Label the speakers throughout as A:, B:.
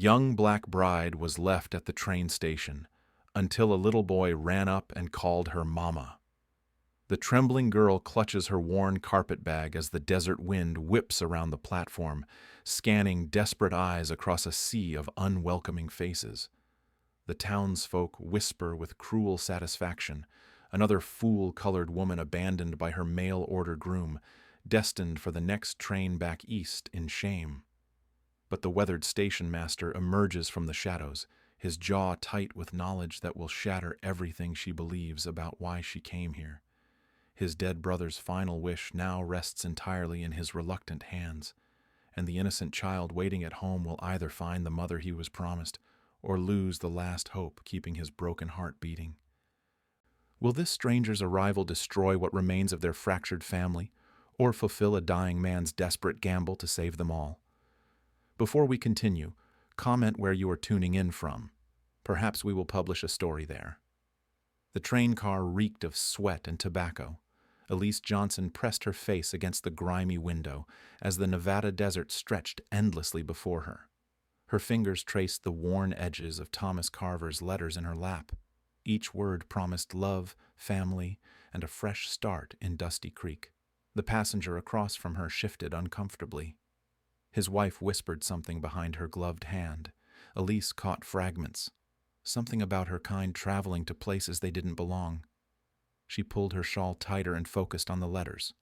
A: young black bride was left at the train station until a little boy ran up and called her mama. The trembling girl clutches her worn carpetbag as the desert wind whips around the platform, scanning desperate eyes across a sea of unwelcoming faces. The townsfolk whisper with cruel satisfaction, another fool-colored woman abandoned by her mail-order groom, destined for the next train back east in shame. But the weathered station master emerges from the shadows, his jaw tight with knowledge that will shatter everything she believes about why she came here. His dead brother's final wish now rests entirely in his reluctant hands, and the innocent child waiting at home will either find the mother he was promised or lose the last hope keeping his broken heart beating. Will this stranger's arrival destroy what remains of their fractured family, or fulfill a dying man's desperate gamble to save them all? Before we continue, comment where you are tuning in from. Perhaps we will publish a story there. The train car reeked of sweat and tobacco. Elise Johnson pressed her face against the grimy window as the Nevada desert stretched endlessly before her. Her fingers traced the worn edges of Thomas Carver's letters in her lap. Each word promised love, family, and a fresh start in Dusty Creek. The passenger across from her shifted uncomfortably. His wife whispered something behind her gloved hand. Elise caught fragments. Something about her kind traveling to places they didn't belong. She pulled her shawl tighter and focused on the letters.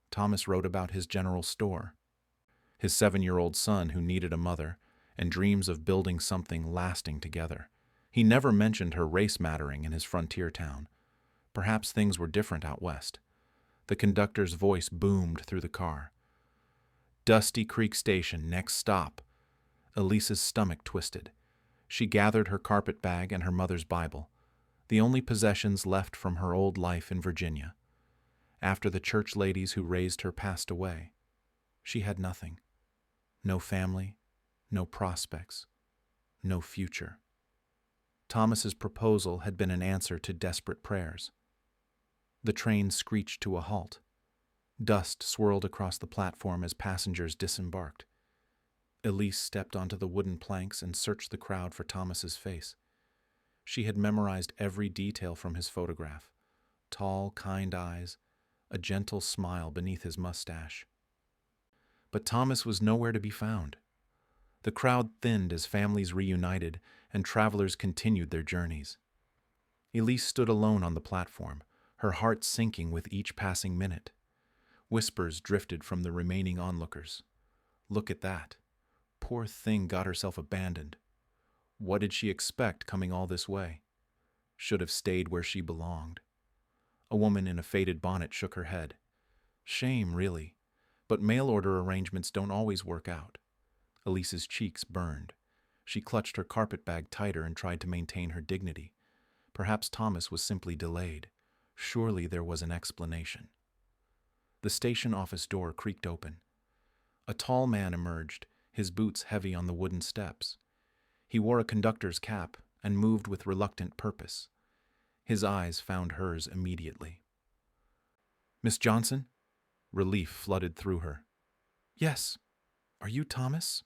A: Thomas wrote about his general store, his 7-year-old son who needed a mother, and dreams of building something lasting together. He never mentioned her race mattering in his frontier town. Perhaps things were different out west. The conductor's voice boomed through the car. Dusty Creek Station, next stop. Elise's stomach twisted. She gathered her carpetbag and her mother's Bible, the only possessions left from her old life in Virginia. After the church ladies who raised her passed away, she had nothing. No family, no prospects, no future. Thomas's proposal had been an answer to desperate prayers. The train screeched to a halt. Dust swirled across the platform as passengers disembarked. Elise stepped onto the wooden planks and searched the crowd for Thomas's face. She had memorized every detail from his photograph. Tall, kind eyes, a gentle smile beneath his mustache. But Thomas was nowhere to be found. The crowd thinned as families reunited and travelers continued their journeys. Elise stood alone on the platform, her heart sinking with each passing minute. Whispers drifted from the remaining onlookers. Look at that. Poor thing got herself abandoned. What did she expect coming all this way? Should have stayed where she belonged. A woman in a faded bonnet shook her head. Shame, really. But mail-order arrangements don't always work out. Elise's cheeks burned. She clutched her carpetbag tighter and tried to maintain her dignity. Perhaps Thomas was simply delayed. Surely there was an explanation. The station office door creaked open. A tall man emerged, his boots heavy on the wooden steps. He wore a conductor's cap and moved with reluctant purpose. His eyes found hers immediately. Miss Johnson? Relief flooded through her. Yes. Are you Thomas?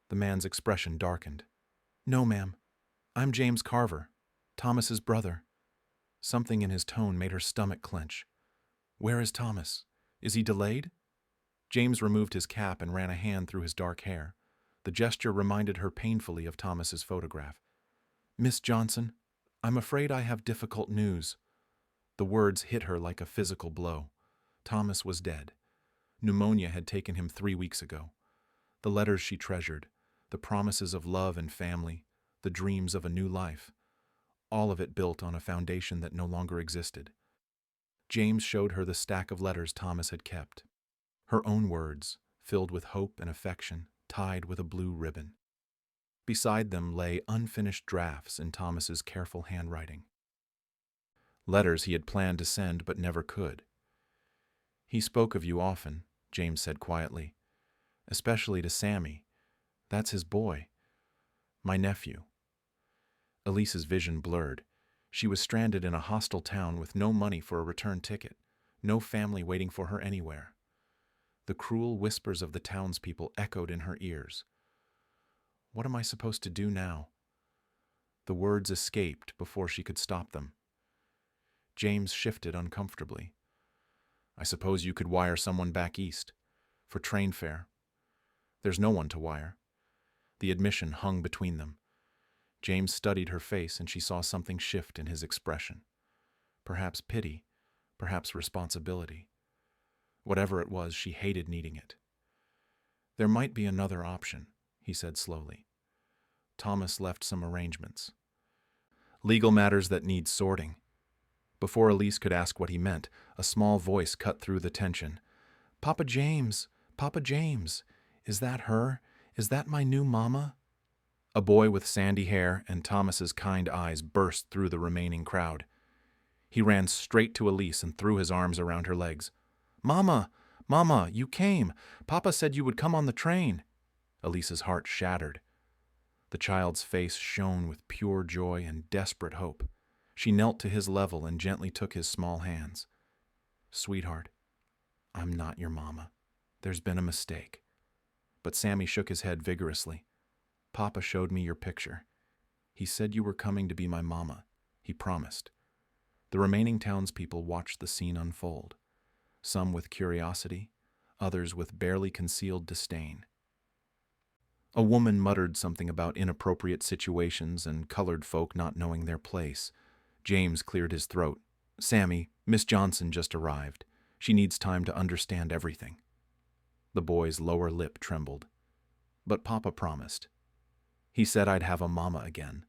A: The man's expression darkened. No, ma'am. I'm James Carver, Thomas's brother. Something in his tone made her stomach clench. Where is Thomas? Is he delayed? James removed his cap and ran a hand through his dark hair. The gesture reminded her painfully of Thomas's photograph. Miss Johnson, I'm afraid I have difficult news. The words hit her like a physical blow. Thomas was dead. Pneumonia had taken him 3 weeks ago. The letters she treasured, the promises of love and family, the dreams of a new life, all of it built on a foundation that no longer existed. James showed her the stack of letters Thomas had kept. Her own words, filled with hope and affection, tied with a blue ribbon. Beside them lay unfinished drafts in Thomas's careful handwriting. Letters he had planned to send but never could. He spoke of you often, James said quietly. Especially to Sammy. That's his boy. My nephew. Elise's vision blurred. She was stranded in a hostile town with no money for a return ticket, no family waiting for her anywhere. The cruel whispers of the townspeople echoed in her ears. What am I supposed to do now? The words escaped before she could stop them. James shifted uncomfortably. I suppose you could wire someone back east, for train fare. There's no one to wire. The admission hung between them. James studied her face and she saw something shift in his expression. Perhaps pity, perhaps responsibility. Whatever it was, she hated needing it. There might be another option, he said slowly. Thomas left some arrangements. Legal matters that need sorting. Before Elise could ask what he meant, a small voice cut through the tension. Papa James! Papa James! Is that her? Is that my new mama? A boy with sandy hair and Thomas's kind eyes burst through the remaining crowd. He ran straight to Elise and threw his arms around her legs. Mama! Mama, you came! Papa said you would come on the train! Elise's heart shattered. The child's face shone with pure joy and desperate hope. She knelt to his level and gently took his small hands. Sweetheart, I'm not your mama. There's been a mistake. But Sammy shook his head vigorously. Papa showed me your picture. He said you were coming to be my mama. He promised. The remaining townspeople watched the scene unfold, some with curiosity, others with barely concealed disdain. A woman muttered something about inappropriate situations and colored folk not knowing their place. James cleared his throat. Sammy, Miss Johnson just arrived. She needs time to understand everything. The boy's lower lip trembled. But Papa promised. He said I'd have a mama again.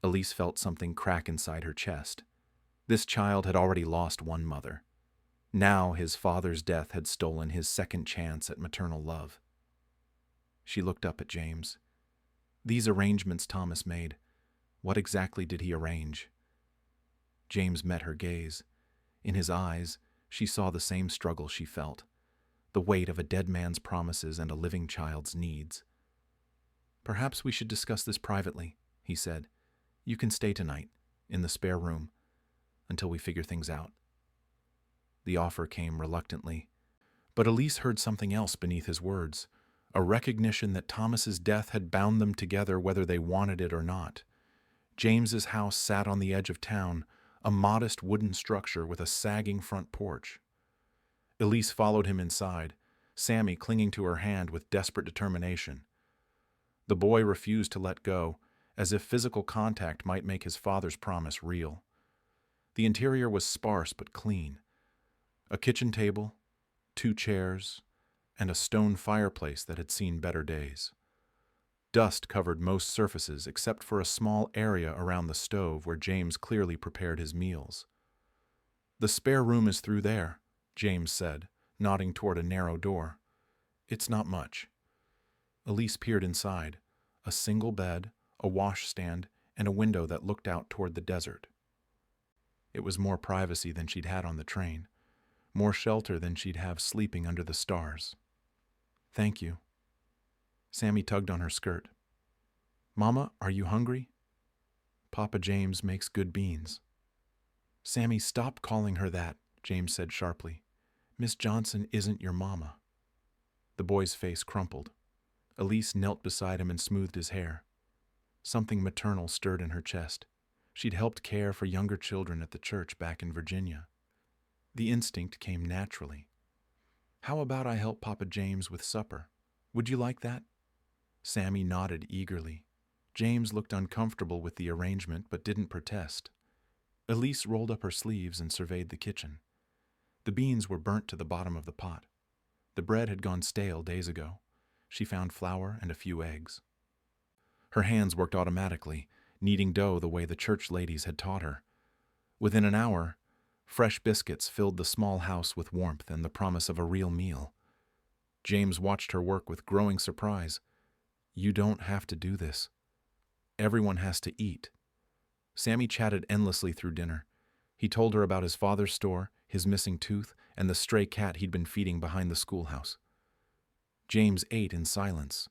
A: Elise felt something crack inside her chest. This child had already lost one mother. Now his father's death had stolen his second chance at maternal love. She looked up at James. These arrangements Thomas made, what exactly did he arrange? James met her gaze. In his eyes, she saw the same struggle she felt, the weight of a dead man's promises and a living child's needs. Perhaps we should discuss this privately, he said. You can stay tonight, in the spare room, until we figure things out. The offer came reluctantly, but Elise heard something else beneath his words, a recognition that Thomas's death had bound them together whether they wanted it or not. James's house sat on the edge of town, a modest wooden structure with a sagging front porch. Elise followed him inside, Sammy clinging to her hand with desperate determination. The boy refused to let go, as if physical contact might make his father's promise real. The interior was sparse but clean. A kitchen table, 2 chairs, and a stone fireplace that had seen better days. Dust covered most surfaces except for a small area around the stove where James clearly prepared his meals. The spare room is through there, James said, nodding toward a narrow door. It's not much. Elise peered inside, a single bed, a washstand, and a window that looked out toward the desert. It was more privacy than she'd had on the train, more shelter than she'd have sleeping under the stars. Thank you. Sammy tugged on her skirt. Mama, are you hungry? Papa James makes good beans. Sammy, stop calling her that, James said sharply. Miss Johnson isn't your mama. The boy's face crumpled. Elise knelt beside him and smoothed his hair. Something maternal stirred in her chest. She'd helped care for younger children at the church back in Virginia. The instinct came naturally. How about I help Papa James with supper? Would you like that? Sammy nodded eagerly. James looked uncomfortable with the arrangement but didn't protest. Elise rolled up her sleeves and surveyed the kitchen. The beans were burnt to the bottom of the pot. The bread had gone stale days ago. She found flour and a few eggs. Her hands worked automatically, kneading dough the way the church ladies had taught her. Within an hour, fresh biscuits filled the small house with warmth and the promise of a real meal. James watched her work with growing surprise. You don't have to do this. Everyone has to eat. Sammy chatted endlessly through dinner. He told her about his father's store, his missing tooth, and the stray cat he'd been feeding behind the schoolhouse. James ate in silence,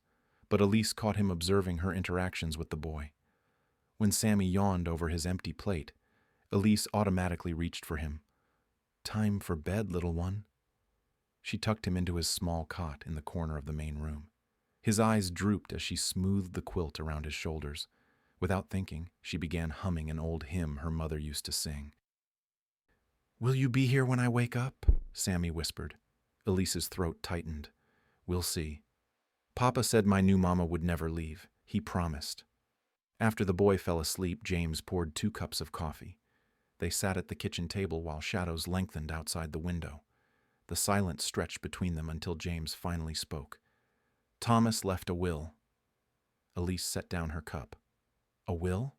A: but Elise caught him observing her interactions with the boy. When Sammy yawned over his empty plate, Elise automatically reached for him. Time for bed, little one. She tucked him into his small cot in the corner of the main room. His eyes drooped as she smoothed the quilt around his shoulders. Without thinking, she began humming an old hymn her mother used to sing. "Will you be here when I wake up?" Sammy whispered. Elise's throat tightened. "We'll see. Papa said my new mama would never leave. He promised." After the boy fell asleep, James poured 2 cups of coffee. They sat at the kitchen table while shadows lengthened outside the window. The silence stretched between them until James finally spoke. "Thomas left a will." Elise set down her cup. "A will?"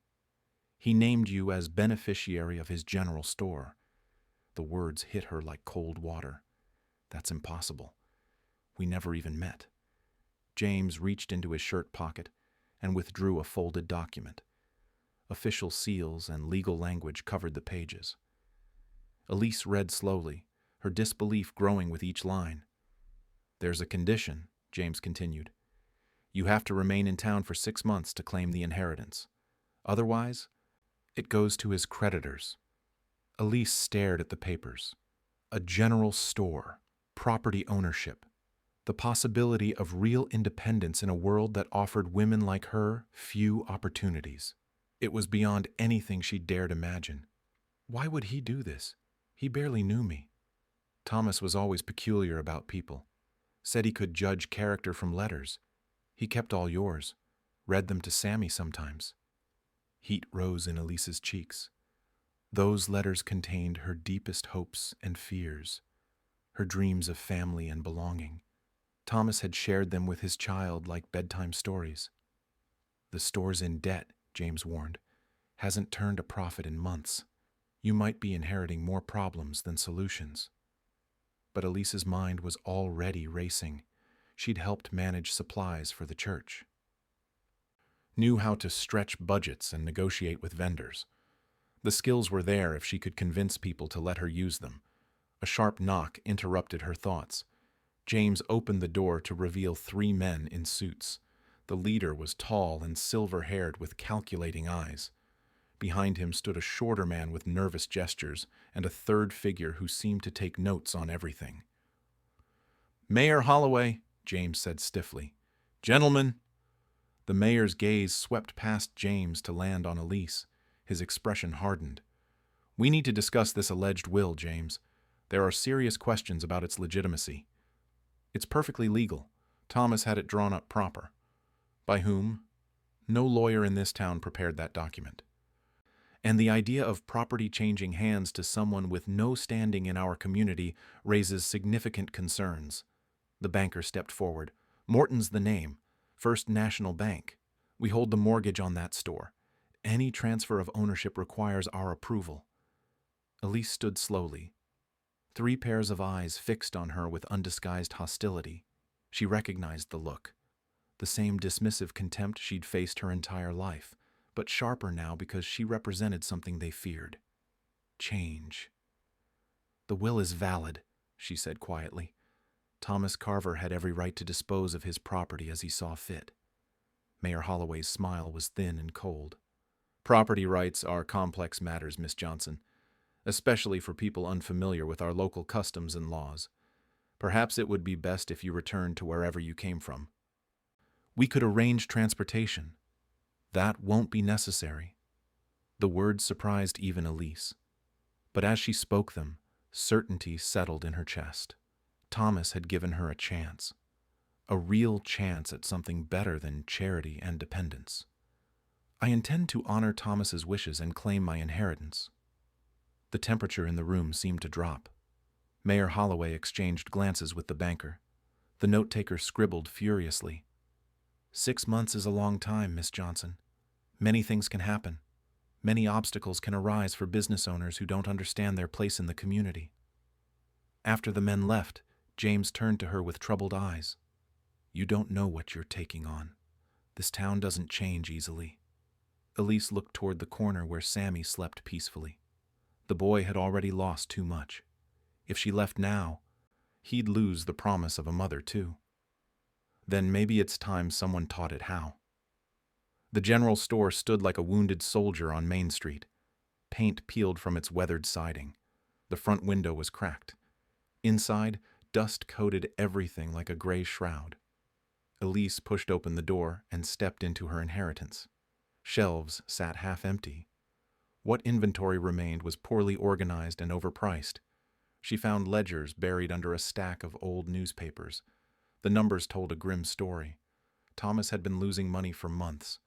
A: "He named you as beneficiary of his general store." The words hit her like cold water. "That's impossible. We never even met." James reached into his shirt pocket and withdrew a folded document. Official seals and legal language covered the pages. Elise read slowly, her disbelief growing with each line. "There's a condition," James continued. "You have to remain in town for 6 months to claim the inheritance. Otherwise, it goes to his creditors." Elise stared at the papers. A general store, property ownership, the possibility of real independence in a world that offered women like her few opportunities. It was beyond anything she dared imagine. Why would he do this? He barely knew me. Thomas was always peculiar about people. Said he could judge character from letters. He kept all yours. Read them to Sammy sometimes. Heat rose in Elise's cheeks. Those letters contained her deepest hopes and fears, her dreams of family and belonging. Thomas had shared them with his child like bedtime stories. "The store's in debt," James warned. "Hasn't turned a profit in months. You might be inheriting more problems than solutions." But Elise's mind was already racing. She'd helped manage supplies for the church. Knew how to stretch budgets and negotiate with vendors. The skills were there if she could convince people to let her use them. A sharp knock interrupted her thoughts. James opened the door to reveal 3 men in suits. The leader was tall and silver-haired with calculating eyes. Behind him stood a shorter man with nervous gestures and a third figure who seemed to take notes on everything. "Mayor Holloway," James said stiffly. "Gentlemen." The mayor's gaze swept past James to land on Elise. His expression hardened. "We need to discuss this alleged will, James. There are serious questions about its legitimacy. It's perfectly legal. Thomas had it drawn up proper. By whom? No lawyer in this town prepared that document. And the idea of property changing hands to someone with no standing in our community raises significant concerns." The banker stepped forward. "Morton's the name. First National Bank. We hold the mortgage on that store. Any transfer of ownership requires our approval." Elise stood slowly. 3 pairs of eyes fixed on her with undisguised hostility. She recognized the look. The same dismissive contempt she'd faced her entire life, but sharper now because she represented something they feared. Change. "The will is valid," she said quietly. "Thomas Carver had every right to dispose of his property as he saw fit." Mayor Holloway's smile was thin and cold. "Property rights are complex matters, Miss Johnson, especially for people unfamiliar with our local customs and laws. Perhaps it would be best if you returned to wherever you came from." "We could arrange transportation." "That won't be necessary." The words surprised even Elise. But as she spoke them, certainty settled in her chest. Thomas had given her a chance. A real chance at something better than charity and dependence. "I intend to honor Thomas's wishes and claim my inheritance." The temperature in the room seemed to drop. Mayor Holloway exchanged glances with the banker. The note-taker scribbled furiously. 6 months is a long time, Miss Johnson. Many things can happen. Many obstacles can arise for business owners who don't understand their place in the community." After the men left, James turned to her with troubled eyes. "You don't know what you're taking on. This town doesn't change easily." Elise looked toward the corner where Sammy slept peacefully. The boy had already lost too much. If she left now, he'd lose the promise of a mother too. Then maybe it's time someone taught it how. The general store stood like a wounded soldier on Main Street. Paint peeled from its weathered siding. The front window was cracked. Inside, dust coated everything like a gray shroud. Elise pushed open the door and stepped into her inheritance. Shelves sat half empty. What inventory remained was poorly organized and overpriced. She found ledgers buried under a stack of old newspapers. The numbers told a grim story. Thomas had been losing money for months.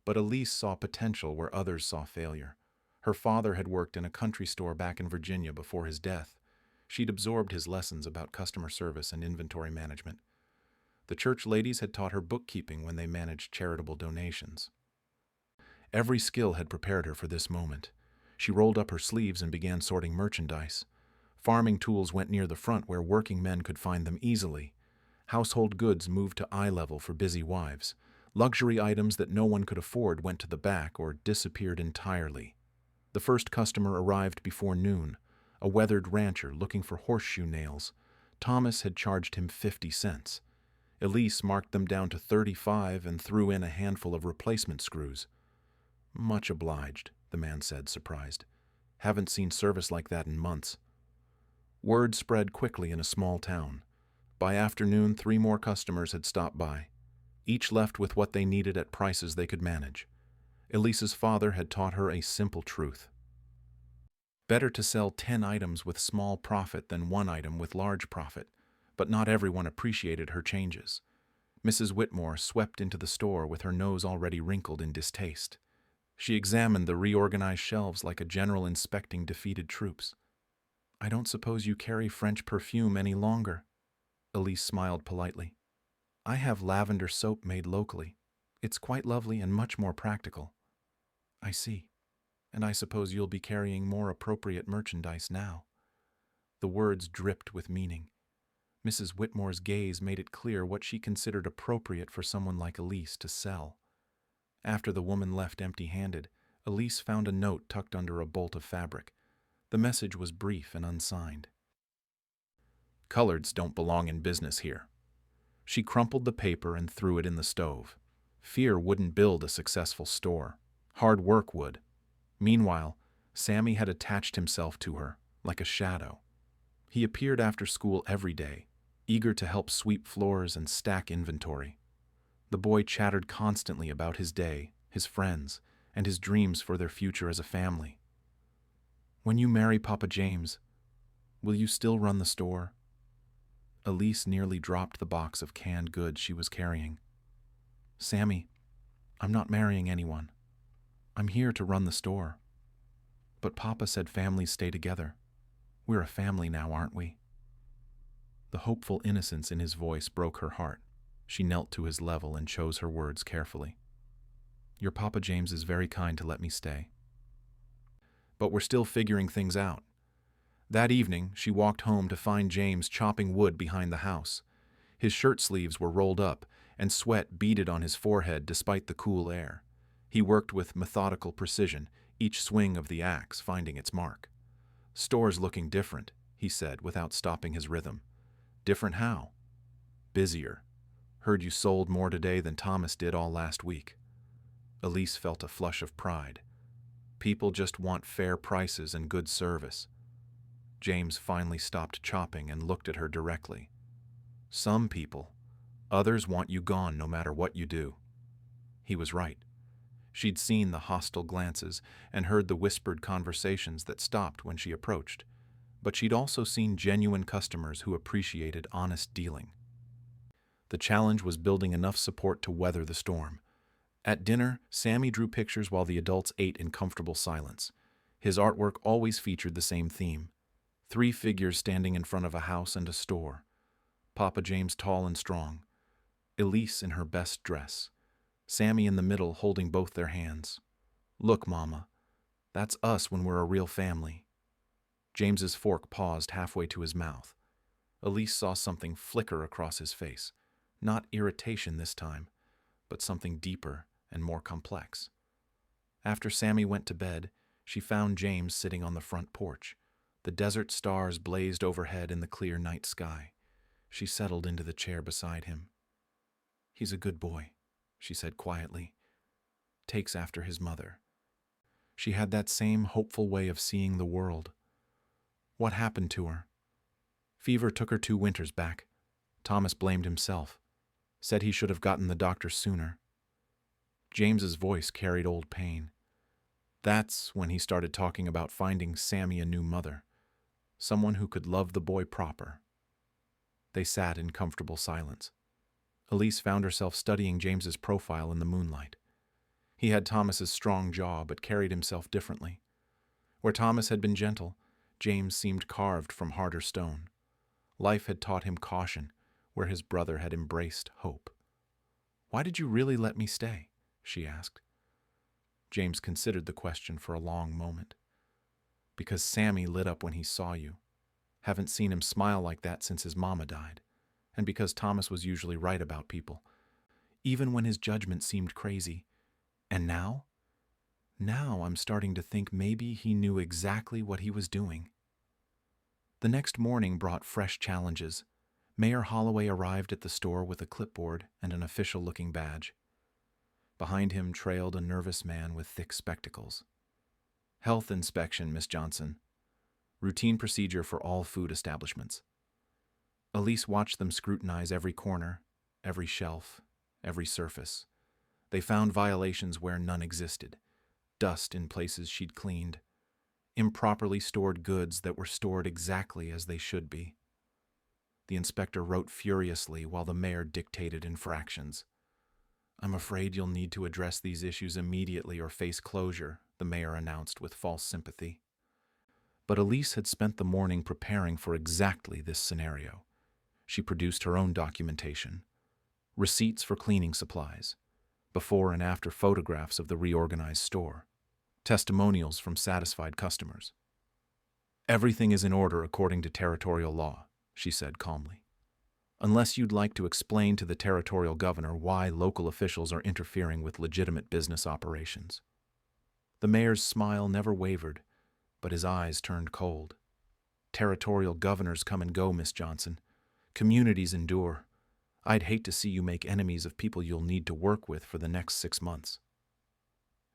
A: But Elise saw potential where others saw failure. Her father had worked in a country store back in Virginia before his death. She'd absorbed his lessons about customer service and inventory management. The church ladies had taught her bookkeeping when they managed charitable donations. Every skill had prepared her for this moment. She rolled up her sleeves and began sorting merchandise. Farming tools went near the front where working men could find them easily. Household goods moved to eye level for busy wives. Luxury items that no one could afford went to the back or disappeared entirely. The first customer arrived before noon, a weathered rancher looking for horseshoe nails. Thomas had charged him 50 cents. Elise marked them down to 35 and threw in a handful of replacement screws. "Much obliged," the man said, surprised. "Haven't seen service like that in months." Word spread quickly in a small town. By afternoon, 3 more customers had stopped by, each left with what they needed at prices they could manage. Elise's father had taught her a simple truth. Better to sell 10 items with small profit than 1 item with large profit, but not everyone appreciated her changes. Mrs. Whitmore swept into the store with her nose already wrinkled in distaste. She examined the reorganized shelves like a general inspecting defeated troops. "I don't suppose you carry French perfume any longer?" Elise smiled politely. "I have lavender soap made locally. It's quite lovely and much more practical." "I see. And I suppose you'll be carrying more appropriate merchandise now." The words dripped with meaning. Mrs. Whitmore's gaze made it clear what she considered appropriate for someone like Elise to sell. After the woman left empty-handed, Elise found a note tucked under a bolt of fabric. The message was brief and unsigned. "Coloreds don't belong in business here." She crumpled the paper and threw it in the stove. Fear wouldn't build a successful store. Hard work would. Meanwhile, Sammy had attached himself to her, like a shadow. He appeared after school every day, eager to help sweep floors and stack inventory. The boy chattered constantly about his day, his friends, and his dreams for their future as a family. "When you marry Papa James, will you still run the store?" Elise nearly dropped the box of canned goods she was carrying. "Sammy, I'm not marrying anyone. I'm here to run the store. But Papa said families stay together. We're a family now, aren't we?" The hopeful innocence in his voice broke her heart. She knelt to his level and chose her words carefully. "Your Papa James is very kind to let me stay. But we're still figuring things out." That evening, she walked home to find James chopping wood behind the house. His shirt sleeves were rolled up, and sweat beaded on his forehead despite the cool air. He worked with methodical precision, each swing of the axe finding its mark. "Store's looking different," he said without stopping his rhythm. "Different how?" "Busier. Heard you sold more today than Thomas did all last week." Elise felt a flush of pride. People just want fair prices and good service. James finally stopped chopping and looked at her directly. "Some people. Others want you gone no matter what you do." He was right. She'd seen the hostile glances and heard the whispered conversations that stopped when she approached, but she'd also seen genuine customers who appreciated honest dealing. The challenge was building enough support to weather the storm. At dinner, Sammy drew pictures while the adults ate in comfortable silence. His artwork always featured the same theme: 3 figures standing in front of a house and a store. Papa James tall and strong, Elise in her best dress, Sammy in the middle holding both their hands. "Look, Mama, that's us when we're a real family." James's fork paused halfway to his mouth. Elise saw something flicker across his face. Not irritation this time, but something deeper and more complex. After Sammy went to bed, she found James sitting on the front porch. The desert stars blazed overhead in the clear night sky. She settled into the chair beside him. "He's a good boy," she said quietly. "Takes after his mother." She had that same hopeful way of seeing the world. What happened to her? Fever took her 2 winters back. Thomas blamed himself. Said he should have gotten the doctor sooner. James's voice carried old pain. That's when he started talking about finding Sammy a new mother, someone who could love the boy proper. They sat in comfortable silence. Elise found herself studying James's profile in the moonlight. He had Thomas's strong jaw, but carried himself differently. Where Thomas had been gentle, James seemed carved from harder stone. Life had taught him caution, where his brother had embraced hope. "Why did you really let me stay?" she asked. James considered the question for a long moment. "Because Sammy lit up when he saw you. Haven't seen him smile like that since his mama died. And because Thomas was usually right about people, even when his judgment seemed crazy. And now? Now I'm starting to think maybe he knew exactly what he was doing." The next morning brought fresh challenges. Mayor Holloway arrived at the store with a clipboard and an official-looking badge. Behind him trailed a nervous man with thick spectacles. "Health inspection, Miss Johnson. Routine procedure for all food establishments." Elise watched them scrutinize every corner, every shelf, every surface. They found violations where none existed. Dust in places she'd cleaned. Improperly stored goods that were stored exactly as they should be. The inspector wrote furiously while the mayor dictated infractions. "I'm afraid you'll need to address these issues immediately or face closure," the mayor announced with false sympathy. But Elise had spent the morning preparing for exactly this scenario. She produced her own documentation. Receipts for cleaning supplies. Before and after photographs of the reorganized store. Testimonials from satisfied customers. "Everything is in order according to territorial law," she said calmly. "Unless you'd like to explain to the territorial governor why local officials are interfering with legitimate business operations." The mayor's smile never wavered, but his eyes turned cold. "Territorial governors come and go, Miss Johnson. Communities endure. I'd hate to see you make enemies of people you'll need to work with for the next 6 months."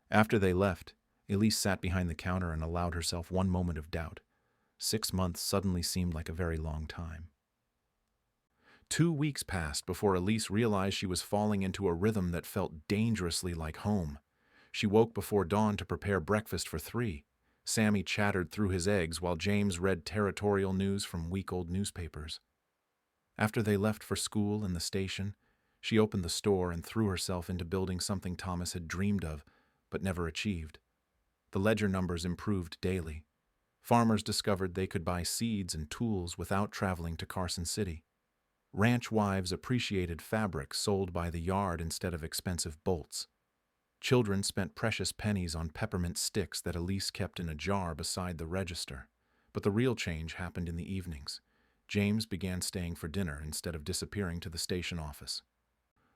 A: After they left, Elise sat behind the counter and allowed herself one moment of doubt. 6 months suddenly seemed like a very long time. 2 weeks passed before Elise realized she was falling into a rhythm that felt dangerously like home. She woke before dawn to prepare breakfast for 3. Sammy chattered through his eggs while James read territorial news from week-old newspapers. After they left for school and the station, she opened the store and threw herself into building something Thomas had dreamed of, but never achieved. The ledger numbers improved daily. Farmers discovered they could buy seeds and tools without traveling to Carson City. Ranch wives appreciated fabric sold by the yard instead of expensive bolts. Children spent precious pennies on peppermint sticks that Elise kept in a jar beside the register. But the real change happened in the evenings. James began staying for dinner instead of disappearing to the station office.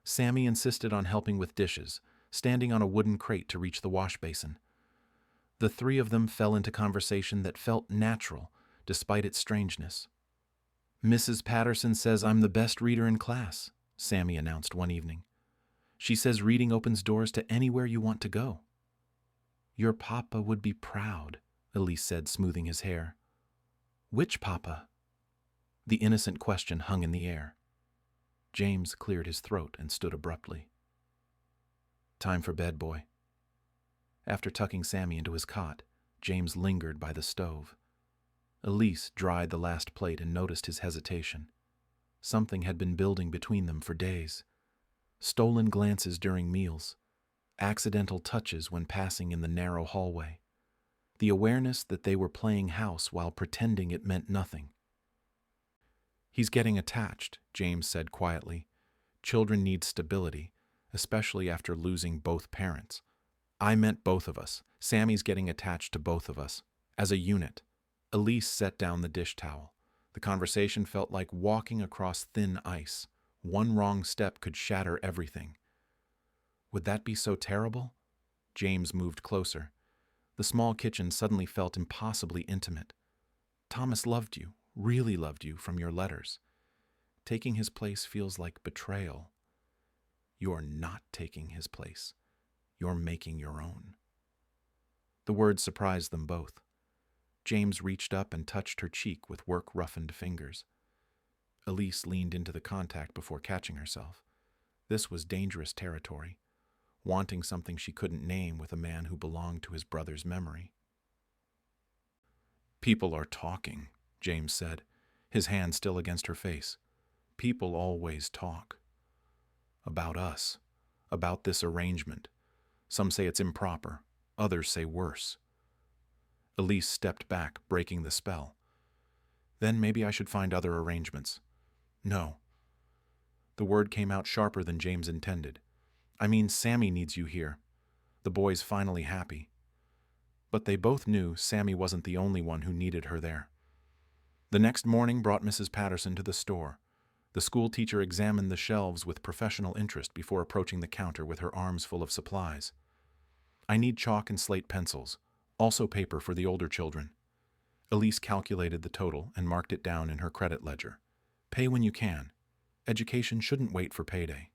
A: Sammy insisted on helping with dishes, standing on a wooden crate to reach the wash basin. The 3 of them fell into conversation that felt natural, despite its strangeness. "Mrs. Patterson says I'm the best reader in class," Sammy announced one evening. "She says reading opens doors to anywhere you want to go." "Your papa would be proud," Elise said, smoothing his hair. "Which papa?" The innocent question hung in the air. James cleared his throat and stood abruptly. "Time for bed, boy." After tucking Sammy into his cot, James lingered by the stove. Elise dried the last plate and noticed his hesitation. Something had been building between them for days. Stolen glances during meals, accidental touches when passing in the narrow hallway. The awareness that they were playing house while pretending it meant nothing. "He's getting attached," James said quietly. "Children need stability, especially after losing both parents." "I meant both of us. Sammy's getting attached to both of us. As a unit." Elise set down the dish towel. The conversation felt like walking across thin ice. One wrong step could shatter everything. "Would that be so terrible?" James moved closer. The small kitchen suddenly felt impossibly intimate. "Thomas loved you, really loved you, from your letters. Taking his place feels like betrayal." "You're not taking his place. You're making your own." The words surprised them both. James reached up and touched her cheek with work-roughened fingers. Elise leaned into the contact before catching herself. This was dangerous territory, wanting something she couldn't name with a man who belonged to his brother's memory. "People are talking," James said, his hand still against her face. "People always talk. About us. About this arrangement. Some say it's improper. Others say worse." Elise stepped back, breaking the spell. "Then maybe I should find other arrangements." "No." The word came out sharper than James intended. "I mean, Sammy needs you here. The boy's finally happy." But they both knew Sammy wasn't the only one who needed her there. The next morning brought Mrs. Patterson to the store. The school teacher examined the shelves with professional interest before approaching the counter with her arms full of supplies. "I need chalk and slate pencils, also paper for the older children." Elise calculated the total and marked it down in her credit ledger. "Pay when you can. Education shouldn't wait for payday."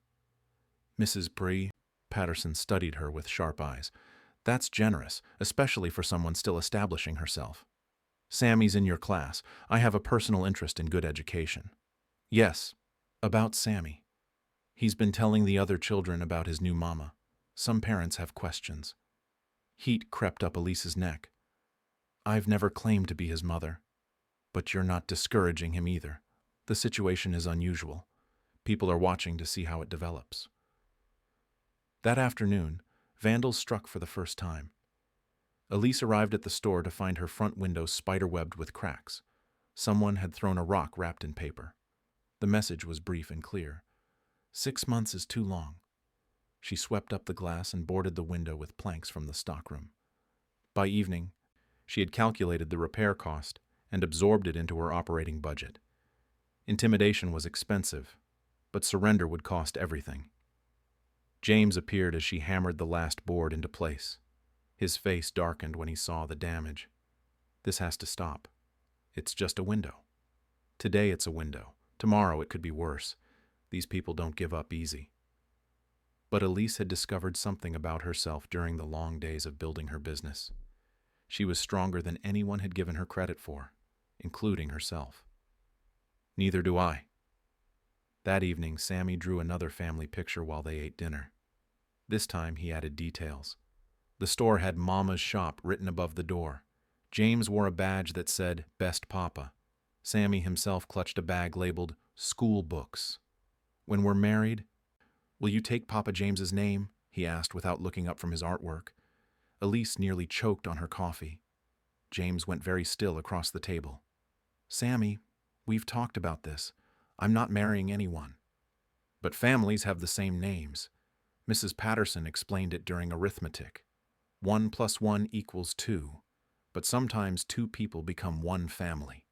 A: "Mrs. Bree," Patterson studied her with sharp eyes. "That's generous, especially for someone still establishing herself. Sammy's in your class. I have a personal interest in good education." "Yes, about Sammy. He's been telling the other children about his new mama. Some parents have questions." Heat crept up Elise's neck. "I've never claimed to be his mother. But you're not discouraging him either. The situation is unusual. People are watching to see how it develops." That afternoon, vandals struck for the first time. Elise arrived at the store to find her front window spiderwebbed with cracks. Someone had thrown a rock wrapped in paper. The message was brief and clear. 6 months is too long." She swept up the glass and boarded the window with planks from the stockroom. By evening, she had calculated the repair cost and absorbed it into her operating budget. Intimidation was expensive, but surrender would cost everything. James appeared as she hammered the last board into place. His face darkened when he saw the damage. "This has to stop. It's just a window. Today it's a window. Tomorrow it could be worse. These people don't give up easy." But Elise had discovered something about herself during the long days of building her business. She was stronger than anyone had given her credit for, including herself. "Neither do I." That evening, Sammy drew another family picture while they ate dinner. This time he added details. The store had Mama's Shop written above the door. James wore a badge that said, "Best Papa." Sammy himself clutched a bag labeled, "School Books." "When we're married, will you take Papa James's name?" he asked without looking up from his artwork. Elise nearly choked on her coffee. James went very still across the table. "Sammy, we've talked about this. I'm not marrying anyone." "But families have the same names." Mrs. Patterson explained it during arithmetic. 1 + 1 = 2, but sometimes two people become one family.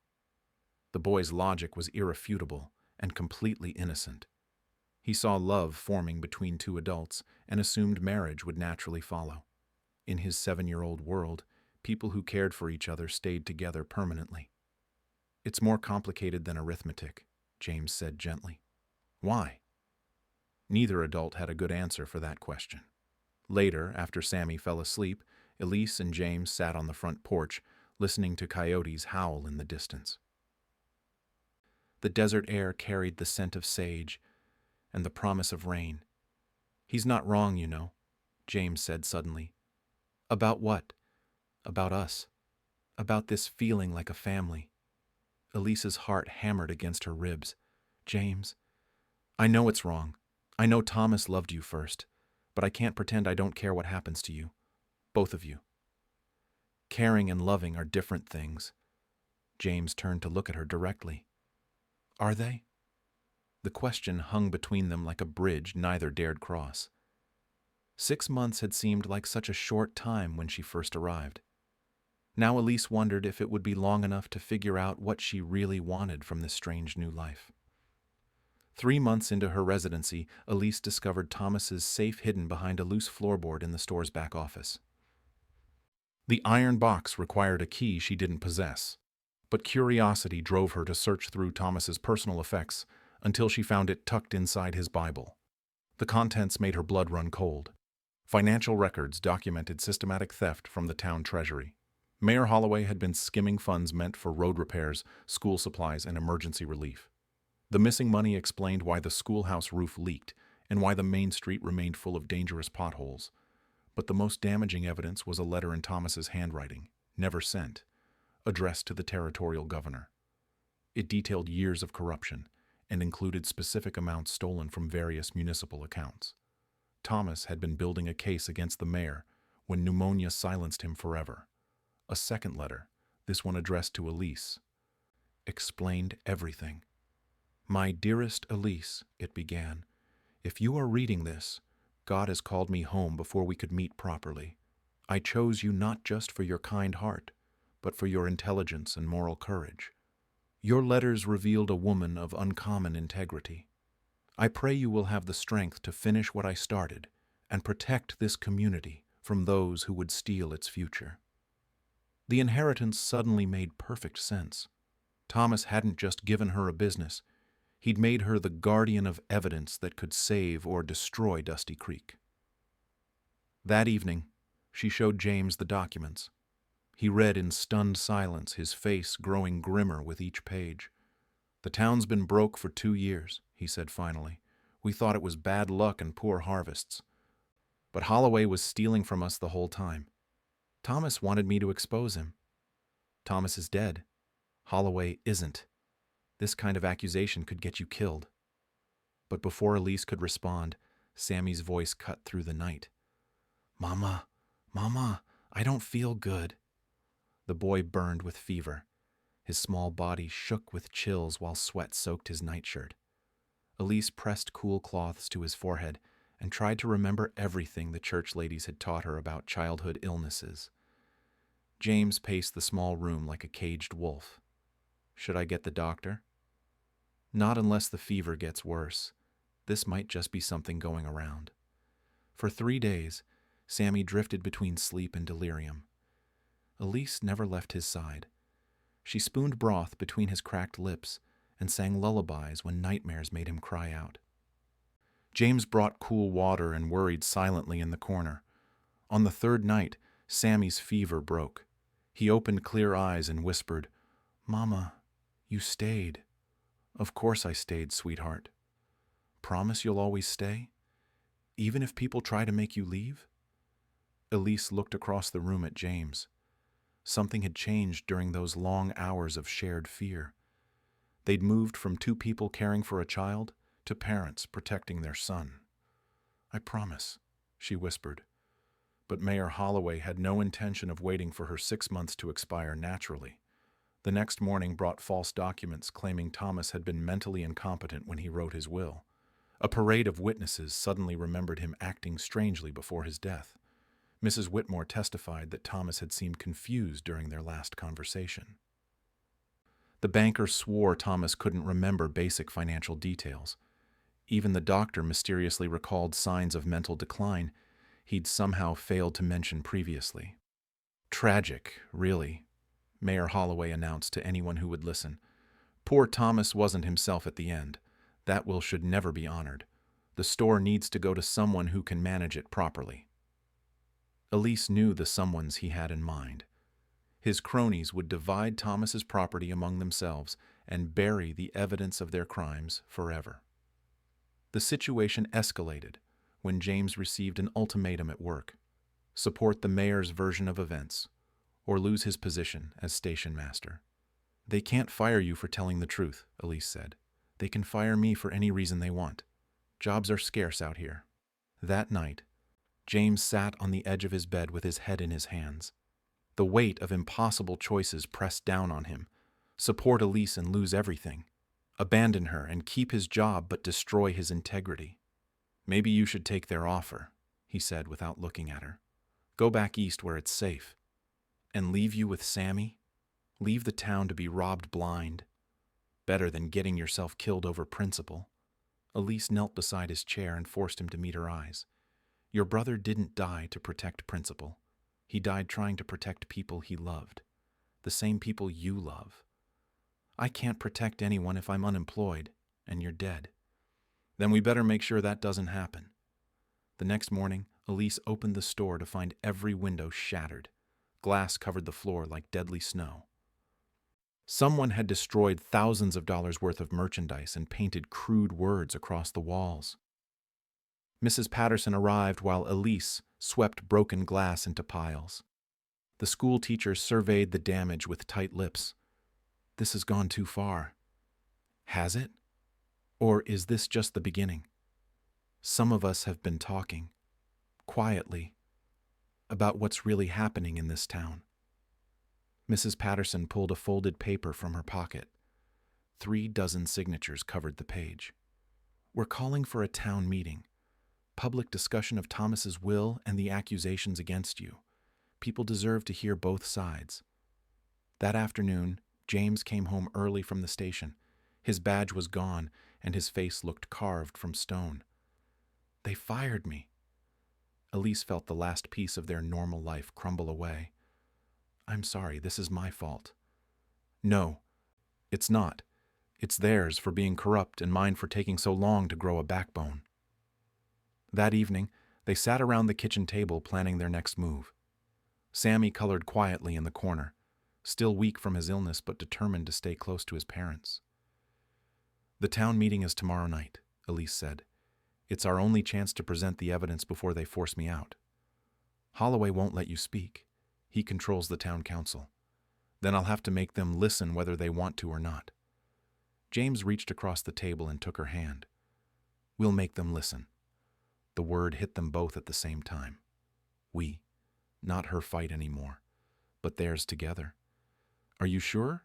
A: The boy's logic was irrefutable and completely innocent. He saw love forming between two adults and assumed marriage would naturally follow. In his 7-year-old world, people who cared for each other stayed together permanently. "It's more complicated than arithmetic," James said gently. "Why?" Neither adult had a good answer for that question. Later, after Sammy fell asleep, Elise and James sat on the front porch, listening to coyotes howl in the distance. The desert air carried the scent of sage and the promise of rain. "He's not wrong, you know," James said suddenly. "About what?" "About us. About this feeling like a family." Elise's heart hammered against her ribs. "James, I know it's wrong. I know Thomas loved you first, but I can't pretend I don't care what happens to you. Both of you. Caring and loving are different things." James turned to look at her directly. "Are they?" The question hung between them like a bridge neither dared cross. 6 months had seemed like such a short time when she first arrived. Now Elise wondered if it would be long enough to figure out what she really wanted from this strange new life. 3 months into her residency, Elise discovered Thomas's safe hidden behind a loose floorboard in the store's back office. The iron box required a key she didn't possess, but curiosity drove her to search through Thomas's personal effects until she found it tucked inside his Bible. The contents made her blood run cold. Financial records documented systematic theft from the town treasury. Mayor Holloway had been skimming funds meant for road repairs, school supplies, and emergency relief. The missing money explained why the schoolhouse roof leaked and why the main street remained full of dangerous potholes. But the most damaging evidence was a letter in Thomas's handwriting, never sent, addressed to the territorial governor. It detailed years of corruption and included specific amounts stolen from various municipal accounts. Thomas had been building a case against the mayor when pneumonia silenced him forever. A second letter, this one addressed to Elise, explained everything. "My dearest Elise," it began, "if you are reading this, God has called me home before we could meet properly. I chose you not just for your kind heart, but for your intelligence and moral courage. Your letters revealed a woman of uncommon integrity. I pray you will have the strength to finish what I started and protect this community from those who would steal its future." The inheritance suddenly made perfect sense. Thomas hadn't just given her a business. He'd made her the guardian of evidence that could save or destroy Dusty Creek. That evening, she showed James the documents. He read in stunned silence, his face growing grimmer with each page. "The town's been broke for 2 years," he said finally. "We thought it was bad luck and poor harvests. But Holloway was stealing from us the whole time. Thomas wanted me to expose him. Thomas is dead. Holloway isn't. This kind of accusation could get you killed." But before Elise could respond, Sammy's voice cut through the night. "Mama, Mama, I don't feel good." The boy burned with fever. His small body shook with chills while sweat soaked his nightshirt. Elise pressed cool cloths to his forehead and tried to remember everything the church ladies had taught her about childhood illnesses. James paced the small room like a caged wolf. "Should I get the doctor?" "Not unless the fever gets worse. This might just be something going around." For 3 days, Sammy drifted between sleep and delirium. Elise never left his side. She spooned broth between his cracked lips and sang lullabies when nightmares made him cry out. James brought cool water and worried silently in the corner. On the 3rd night, Sammy's fever broke. He opened clear eyes and whispered, "Mama, you stayed." "Of course I stayed, sweetheart." "Promise you'll always stay? Even if people try to make you leave?" Elise looked across the room at James. Something had changed during those long hours of shared fear. They'd moved from 2 people caring for a child to parents protecting their son. "I promise," she whispered. But Mayor Holloway had no intention of waiting for her 6 months to expire naturally. The next morning brought false documents claiming Thomas had been mentally incompetent when he wrote his will. A parade of witnesses suddenly remembered him acting strangely before his death. Mrs. Whitmore testified that Thomas had seemed confused during their last conversation. The banker swore Thomas couldn't remember basic financial details. Even the doctor mysteriously recalled signs of mental decline he'd somehow failed to mention previously. "Tragic, really," Mayor Holloway announced to anyone who would listen. "Poor Thomas wasn't himself at the end. That will should never be honored. The store needs to go to someone who can manage it properly." Elise knew the someones he had in mind. His cronies would divide Thomas's property among themselves and bury the evidence of their crimes forever. The situation escalated when James received an ultimatum at work: support the mayor's version of events, or lose his position as station master. "They can't fire you for telling the truth," Elise said. "They can fire me for any reason they want. Jobs are scarce out here." That night, James sat on the edge of his bed with his head in his hands. The weight of impossible choices pressed down on him. Support Elise and lose everything. Abandon her and keep his job but destroy his integrity. "Maybe you should take their offer," he said without looking at her. "Go back east where it's safe. And leave you with Sammy? Leave the town to be robbed blind? Better than getting yourself killed over principle." Elise knelt beside his chair and forced him to meet her eyes. "Your brother didn't die to protect principle. He died trying to protect people he loved. The same people you love. I can't protect anyone if I'm unemployed, and you're dead. Then we better make sure that doesn't happen." The next morning, Elise opened the store to find every window shattered. Glass covered the floor like deadly snow. Someone had destroyed thousands of dollars worth of merchandise and painted crude words across the walls. Mrs. Patterson arrived while Elise swept broken glass into piles. The school teacher surveyed the damage with tight lips. This has gone too far. Has it? Or is this just the beginning? Some of us have been talking, quietly, about what's really happening in this town. Mrs. Patterson pulled a folded paper from her pocket. 3 dozen signatures covered the page. We're calling for a town meeting. Public discussion of Thomas's will and the accusations against you. People deserve to hear both sides. That afternoon, James came home early from the station. His badge was gone, and his face looked carved from stone. They fired me. Elise felt the last piece of their normal life crumble away. I'm sorry, this is my fault. No, it's not. It's theirs for being corrupt and mine for taking so long to grow a backbone. That evening, they sat around the kitchen table planning their next move. Sammy colored quietly in the corner, still weak from his illness but determined to stay close to his parents. The town meeting is tomorrow night, Elise said. It's our only chance to present the evidence before they force me out. Holloway won't let you speak. He controls the town council. Then I'll have to make them listen whether they want to or not. James reached across the table and took her hand. We'll make them listen. The word hit them both at the same time. We. Not her fight anymore, but theirs together. Are you sure?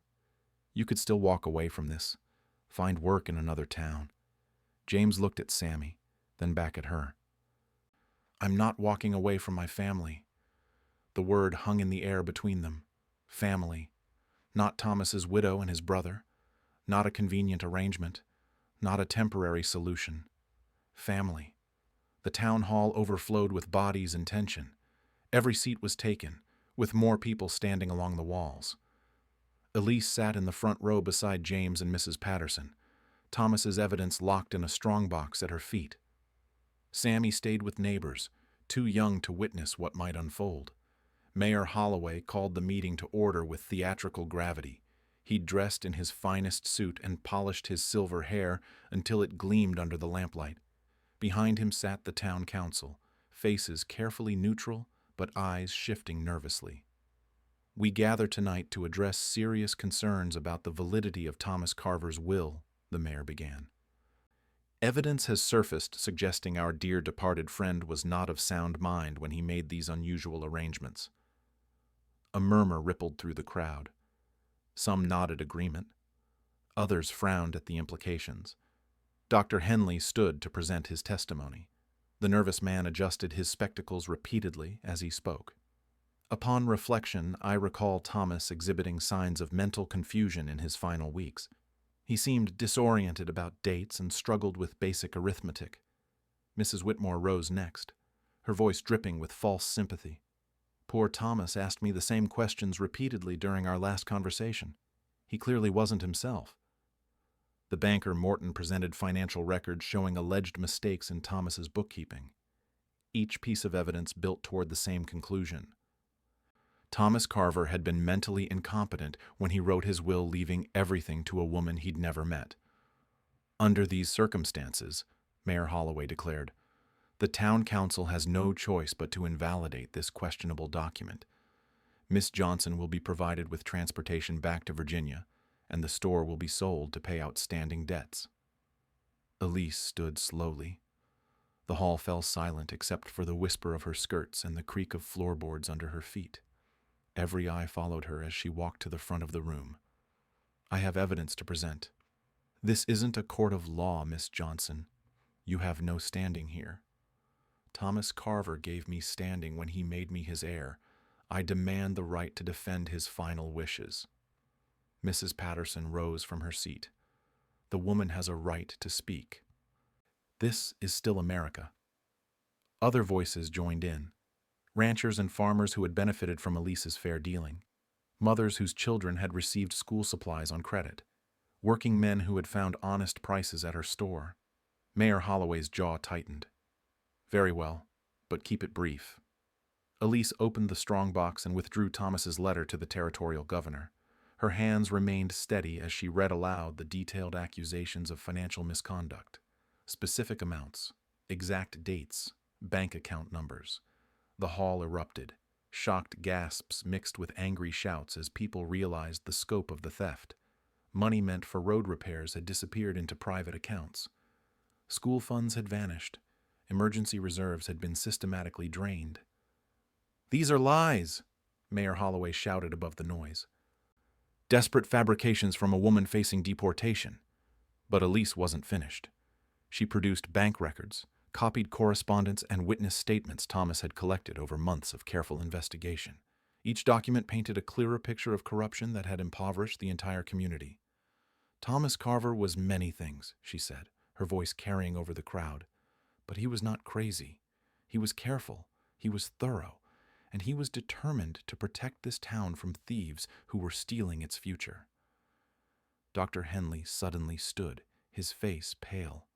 A: You could still walk away from this, find work in another town. James looked at Sammy, then back at her. I'm not walking away from my family. The word hung in the air between them. Family. Not Thomas's widow and his brother. Not a convenient arrangement. Not a temporary solution. Family. The town hall overflowed with bodies and tension. Every seat was taken, with more people standing along the walls. Elise sat in the front row beside James and Mrs. Patterson, Thomas's evidence locked in a strongbox at her feet. Sammy stayed with neighbors, too young to witness what might unfold. Mayor Holloway called the meeting to order with theatrical gravity. He dressed in his finest suit and polished his silver hair until it gleamed under the lamplight. Behind him sat the town council, faces carefully neutral, but eyes shifting nervously. We gather tonight to address serious concerns about the validity of Thomas Carver's will, the mayor began. Evidence has surfaced suggesting our dear departed friend was not of sound mind when he made these unusual arrangements. A murmur rippled through the crowd. Some nodded agreement. Others frowned at the implications. Dr. Henley stood to present his testimony. The nervous man adjusted his spectacles repeatedly as he spoke. Upon reflection, I recall Thomas exhibiting signs of mental confusion in his final weeks. He seemed disoriented about dates and struggled with basic arithmetic. Mrs. Whitmore rose next, her voice dripping with false sympathy. Poor Thomas asked me the same questions repeatedly during our last conversation. He clearly wasn't himself. The banker Morton presented financial records showing alleged mistakes in Thomas's bookkeeping. Each piece of evidence built toward the same conclusion. Thomas Carver had been mentally incompetent when he wrote his will, leaving everything to a woman he'd never met. Under these circumstances, Mayor Holloway declared, the town council has no choice but to invalidate this questionable document. Miss Johnson will be provided with transportation back to Virginia, and the store will be sold to pay outstanding debts. Elise stood slowly. The hall fell silent except for the whisper of her skirts and the creak of floorboards under her feet. Every eye followed her as she walked to the front of the room. I have evidence to present. This isn't a court of law, Miss Johnson. You have no standing here. Thomas Carver gave me standing when he made me his heir. I demand the right to defend his final wishes. Mrs. Patterson rose from her seat. The woman has a right to speak. This is still America. Other voices joined in. Ranchers and farmers who had benefited from Elise's fair dealing. Mothers whose children had received school supplies on credit. Working men who had found honest prices at her store. Mayor Holloway's jaw tightened. Very well, but keep it brief. Elise opened the strongbox and withdrew Thomas's letter to the territorial governor. Her hands remained steady as she read aloud the detailed accusations of financial misconduct. Specific amounts. exact dates, bank account numbers. The hall erupted. Shocked gasps mixed with angry shouts as people realized the scope of the theft. Money meant for road repairs had disappeared into private accounts. School funds had vanished. Emergency reserves had been systematically drained. "These are lies," Mayor Holloway shouted above the noise. "Desperate fabrications from a woman facing deportation." But Elise wasn't finished. She produced bank records, copied correspondence, and witness statements Thomas had collected over months of careful investigation. Each document painted a clearer picture of corruption that had impoverished the entire community. "Thomas Carver was many things," she said, her voice carrying over the crowd. "But he was not crazy. He was careful. He was thorough. And he was determined to protect this town from thieves who were stealing its future." Dr. Henley suddenly stood, his face pale.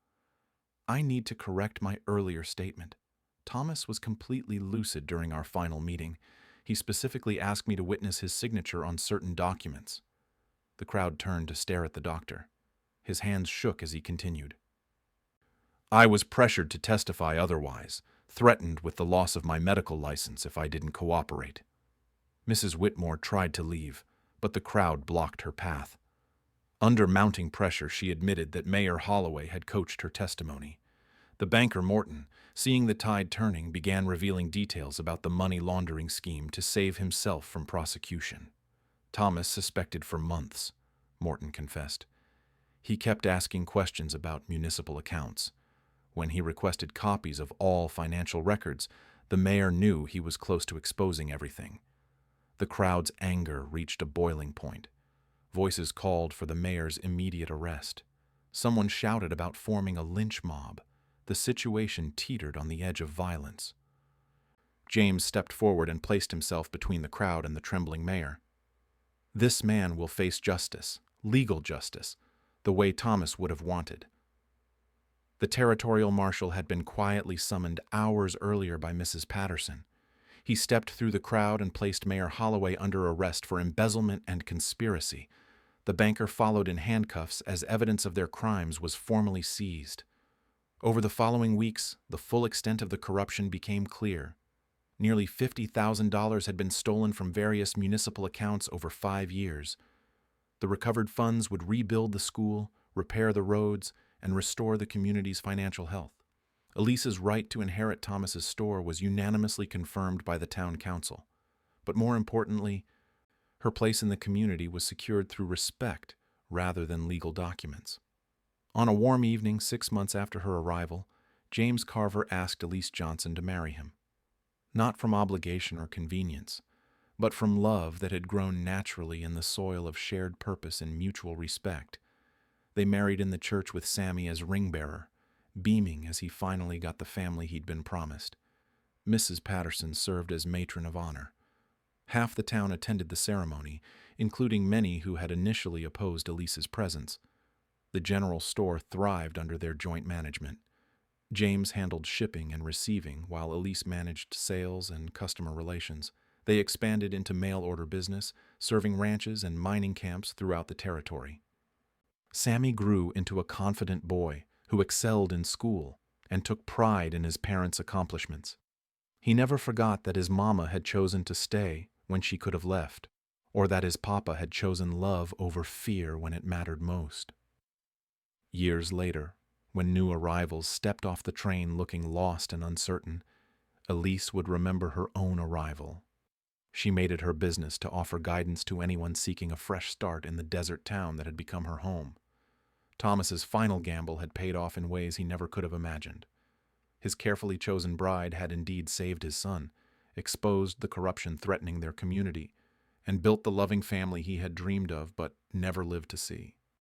A: "I need to correct my earlier statement. Thomas was completely lucid during our final meeting. He specifically asked me to witness his signature on certain documents." The crowd turned to stare at the doctor. His hands shook as he continued. "I was pressured to testify otherwise, threatened with the loss of my medical license if I didn't cooperate." Mrs. Whitmore tried to leave, but the crowd blocked her path. Under mounting pressure, she admitted that Mayor Holloway had coached her testimony. The banker Morton, seeing the tide turning, began revealing details about the money laundering scheme to save himself from prosecution. "Thomas suspected for months," Morton confessed. "He kept asking questions about municipal accounts. When he requested copies of all financial records, the mayor knew he was close to exposing everything." The crowd's anger reached a boiling point. Voices called for the mayor's immediate arrest. Someone shouted about forming a lynch mob. The situation teetered on the edge of violence. James stepped forward and placed himself between the crowd and the trembling mayor. "This man will face justice, legal justice, the way Thomas would have wanted." The territorial marshal had been quietly summoned hours earlier by Mrs. Patterson. He stepped through the crowd and placed Mayor Holloway under arrest for embezzlement and conspiracy. The banker followed in handcuffs as evidence of their crimes was formally seized. Over the following weeks, the full extent of the corruption became clear. Nearly $50,000 had been stolen from various municipal accounts over 5 years. The recovered funds would rebuild the school, repair the roads, and restore the community's financial health. Elise's right to inherit Thomas's store was unanimously confirmed by the town council. But more importantly, her place in the community was secured through respect rather than legal documents. On a warm evening 6 months after her arrival, James Carver asked Elise Johnson to marry him. Not from obligation or convenience, but from love that had grown naturally in the soil of shared purpose and mutual respect. They married in the church with Sammy as ring-bearer, beaming as he finally got the family he'd been promised. Mrs. Patterson served as matron of honor. Half the town attended the ceremony, including many who had initially opposed Elise's presence. The general store thrived under their joint management. James handled shipping and receiving, while Elise managed sales and customer relations. They expanded into mail-order business, serving ranches and mining camps throughout the territory. Sammy grew into a confident boy who excelled in school and took pride in his parents' accomplishments. He never forgot that his mama had chosen to stay when she could have left, or that his papa had chosen love over fear when it mattered most. Years later, when new arrivals stepped off the train looking lost and uncertain, Elise would remember her own arrival. She made it her business to offer guidance to anyone seeking a fresh start in the desert town that had become her home. Thomas's final gamble had paid off in ways he never could have imagined. His carefully chosen bride had indeed saved his son, exposed the corruption threatening their community, and built the loving family he had dreamed of but never lived to see.